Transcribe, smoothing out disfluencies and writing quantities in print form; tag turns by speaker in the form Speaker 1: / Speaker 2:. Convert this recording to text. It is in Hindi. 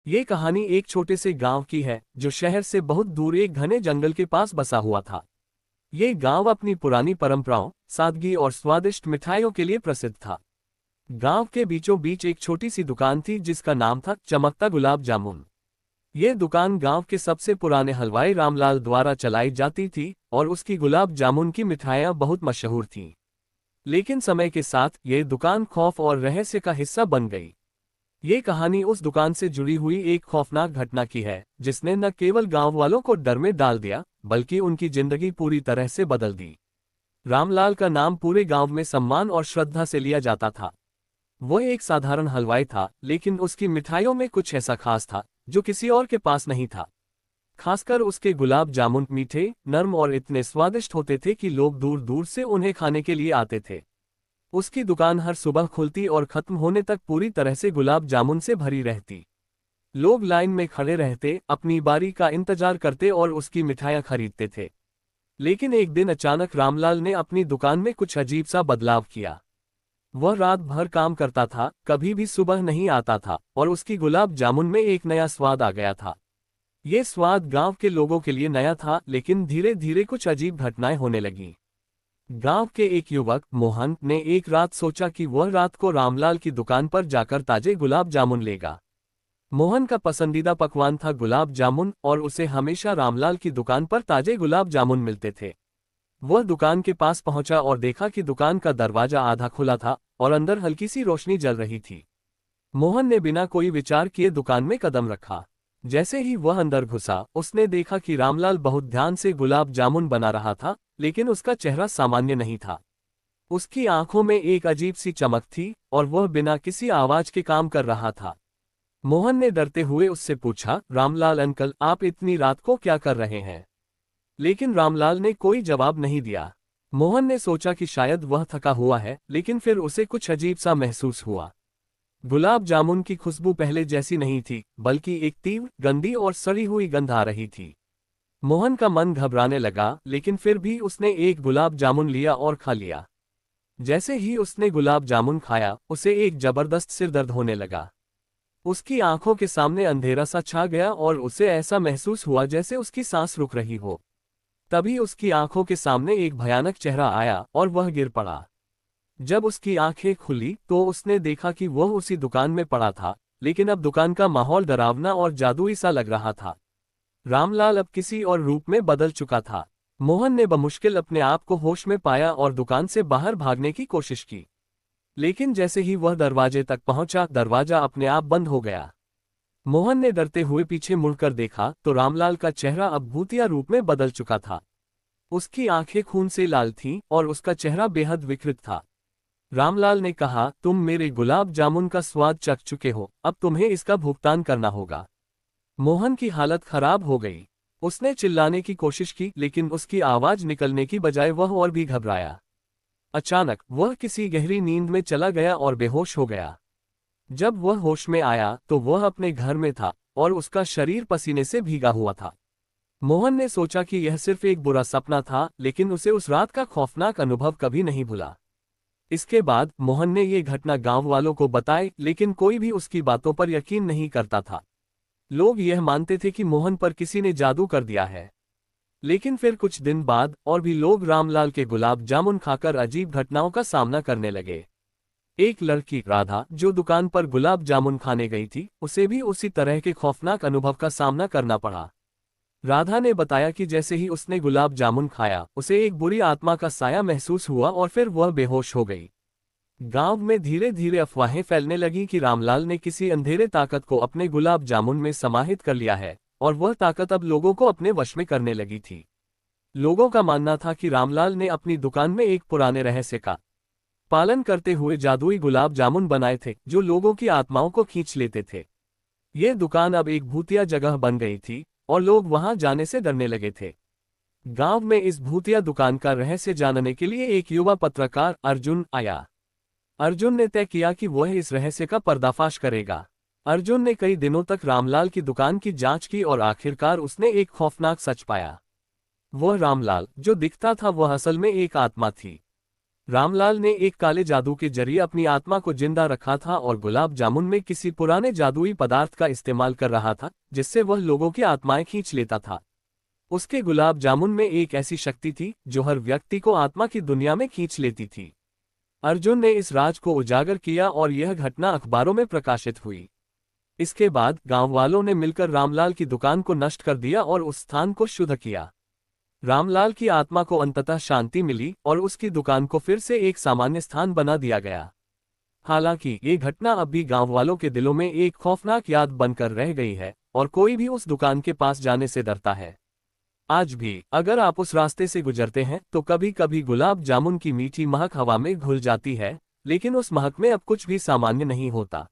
Speaker 1: ये कहानी एक छोटे से गांव की है जो शहर से बहुत दूर एक घने जंगल के पास बसा हुआ था। ये गांव अपनी पुरानी परंपराओं, सादगी और स्वादिष्ट मिठाइयों के लिए प्रसिद्ध था। गांव के बीचों बीच एक छोटी सी दुकान थी जिसका नाम था चमकता गुलाब जामुन। ये दुकान गांव के सबसे पुराने हलवाई रामलाल द्वारा चलाई जाती थी और उसकी गुलाब जामुन की मिठाइयां बहुत मशहूर थीं। लेकिन समय के साथ ये दुकान खौफ और रहस्य का हिस्सा बन गई। ये कहानी उस दुकान से जुड़ी हुई एक खौफनाक घटना की है जिसने न केवल गांव वालों को डर में डाल दिया बल्कि उनकी जिंदगी पूरी तरह से बदल दी। रामलाल का नाम पूरे गांव में सम्मान और श्रद्धा से लिया जाता था। वह एक साधारण हलवाई था, लेकिन उसकी मिठाइयों में कुछ ऐसा खास था जो किसी और के पास नहीं था। खासकर उसके गुलाब जामुन मीठे, नर्म और इतने स्वादिष्ट होते थे कि लोग दूर दूर से उन्हें खाने के लिए आते थे। उसकी दुकान हर सुबह खुलती और खत्म होने तक पूरी तरह से गुलाब जामुन से भरी रहती। लोग लाइन में खड़े रहते, अपनी बारी का इंतजार करते और उसकी मिठाइयाँ खरीदते थे। लेकिन एक दिन अचानक रामलाल ने अपनी दुकान में कुछ अजीब सा बदलाव किया। वह रात भर काम करता था, कभी भी सुबह नहीं आता था और उसकी गुलाब जामुन में एक नया स्वाद आ गया था। ये स्वाद गांव के लोगों के लिए नया था, लेकिन धीरे धीरे कुछ अजीब घटनाएं होने लगीं। गांव के एक युवक मोहन ने एक रात सोचा कि वह रात को रामलाल की दुकान पर जाकर ताजे गुलाब जामुन लेगा। मोहन का पसंदीदा पकवान था गुलाब जामुन और उसे हमेशा रामलाल की दुकान पर ताजे गुलाब जामुन मिलते थे। वह दुकान के पास पहुंचा और देखा कि दुकान का दरवाजा आधा खुला था और अंदर हल्की सी रोशनी जल रही थी। मोहन ने बिना कोई विचार किए दुकान में कदम रखा। जैसे ही वह अंदर घुसा, उसने देखा कि रामलाल बहुत ध्यान से गुलाब जामुन बना रहा था, लेकिन उसका चेहरा सामान्य नहीं था। उसकी आंखों में एक अजीब सी चमक थी और वह बिना किसी आवाज के काम कर रहा था। मोहन ने डरते हुए उससे पूछा, रामलाल अंकल, आप इतनी रात को क्या कर रहे हैं? लेकिन रामलाल ने कोई जवाब नहीं दिया। मोहन ने सोचा कि शायद वह थका हुआ है, लेकिन फिर उसे कुछ अजीब सा महसूस हुआ। गुलाब जामुन की खुशबू पहले जैसी नहीं थी, बल्कि एक तीव्र, गंदी और सड़ी हुई गंध आ रही थी। मोहन का मन घबराने लगा, लेकिन फिर भी उसने एक गुलाब जामुन लिया और खा लिया। जैसे ही उसने गुलाब जामुन खाया, उसे एक जबरदस्त सिरदर्द होने लगा। उसकी आंखों के सामने अंधेरा सा छा गया और उसे ऐसा महसूस हुआ जैसे उसकी सांस रुक रही हो। तभी उसकी आंखों के सामने एक भयानक चेहरा आया और वह गिर पड़ा। जब उसकी आंखें खुली तो उसने देखा कि वह उसी दुकान में पड़ा था, लेकिन अब दुकान का माहौल डरावना और जादुई सा लग रहा था। रामलाल अब किसी और रूप में बदल चुका था। मोहन ने बमुश्किल अपने आप को होश में पाया और दुकान से बाहर भागने की कोशिश की। लेकिन जैसे ही वह दरवाजे तक पहुंचा, दरवाजा अपने आप बंद हो गया। मोहन ने डरते हुए पीछे मुड़कर देखा तो रामलाल का चेहरा अब भूतिया रूप में बदल चुका था। उसकी आंखें खून से लाल थीं और उसका चेहरा बेहद विकृत था। रामलाल ने कहा, तुम मेरे गुलाब जामुन का स्वाद चख चुके हो, अब तुम्हें इसका भुगतान करना होगा। मोहन की हालत खराब हो गई। उसने चिल्लाने की कोशिश की, लेकिन उसकी आवाज निकलने की बजाय वह और भी घबराया। अचानक वह किसी गहरी नींद में चला गया और बेहोश हो गया। जब वह होश में आया तो वह अपने घर में था और उसका शरीर पसीने से भीगा हुआ था। मोहन ने सोचा कि यह सिर्फ एक बुरा सपना था, लेकिन उसे उस रात का खौफनाक अनुभव कभी नहीं भूला। इसके बाद मोहन ने ये घटना गांव वालों को बताई, लेकिन कोई भी उसकी बातों पर यकीन नहीं करता था। लोग यह मानते थे कि मोहन पर किसी ने जादू कर दिया है। लेकिन फिर कुछ दिन बाद और भी लोग रामलाल के गुलाब जामुन खाकर अजीब घटनाओं का सामना करने लगे। एक लड़की राधा जो दुकान पर गुलाब जामुन खाने गई थी, उसे भी उसी तरह के खौफनाक अनुभव का सामना करना पड़ा। राधा ने बताया कि जैसे ही उसने गुलाब जामुन खाया, उसे एक बुरी आत्मा का साया महसूस हुआ और फिर वह बेहोश हो गई। गांव में धीरे धीरे अफवाहें फैलने लगीं कि रामलाल ने किसी अंधेरे ताकत को अपने गुलाब जामुन में समाहित कर लिया है और वह ताकत अब लोगों को अपने वश में करने लगी थी। लोगों का मानना था कि रामलाल ने अपनी दुकान में एक पुराने रहस्य का पालन करते हुए जादुई गुलाब जामुन बनाए थे जो लोगों की आत्माओं को खींच लेते थे। ये दुकान अब एक भूतिया जगह बन गई थी और लोग वहां जाने से डरने लगे थे। गांव में इस भूतिया दुकान का रहस्य जानने के लिए एक युवा पत्रकार अर्जुन आया। अर्जुन ने तय किया कि वह इस रहस्य का पर्दाफाश करेगा। अर्जुन ने कई दिनों तक रामलाल की दुकान की जांच की और आखिरकार उसने एक खौफनाक सच पाया। वह रामलाल जो दिखता था वह असल में एक आत्मा थी। रामलाल ने एक काले जादू के जरिए अपनी आत्मा को जिंदा रखा था और गुलाब जामुन में किसी पुराने जादुई पदार्थ का इस्तेमाल कर रहा था, जिससे वह लोगों की आत्माएं खींच लेता था। उसके गुलाब जामुन में एक ऐसी शक्ति थी जो हर व्यक्ति को आत्मा की दुनिया में खींच लेती थी। अर्जुन ने इस राज को उजागर किया और यह घटना अखबारों में प्रकाशित हुई। इसके बाद गांव वालों ने मिलकर रामलाल की दुकान को नष्ट कर दिया और उस स्थान को शुद्ध किया। रामलाल की आत्मा को अंततः शांति मिली और उसकी दुकान को फिर से एक सामान्य स्थान बना दिया गया। हालांकि ये घटना अब भी गांव वालों के दिलों में एक खौफनाक याद बनकर रह गई है और कोई भी उस दुकान के पास जाने से डरता है। आज भी अगर आप उस रास्ते से गुजरते हैं तो कभी कभी गुलाब जामुन की मीठी महक हवा में घुल जाती है, लेकिन उस महक में अब कुछ भी सामान्य नहीं होता।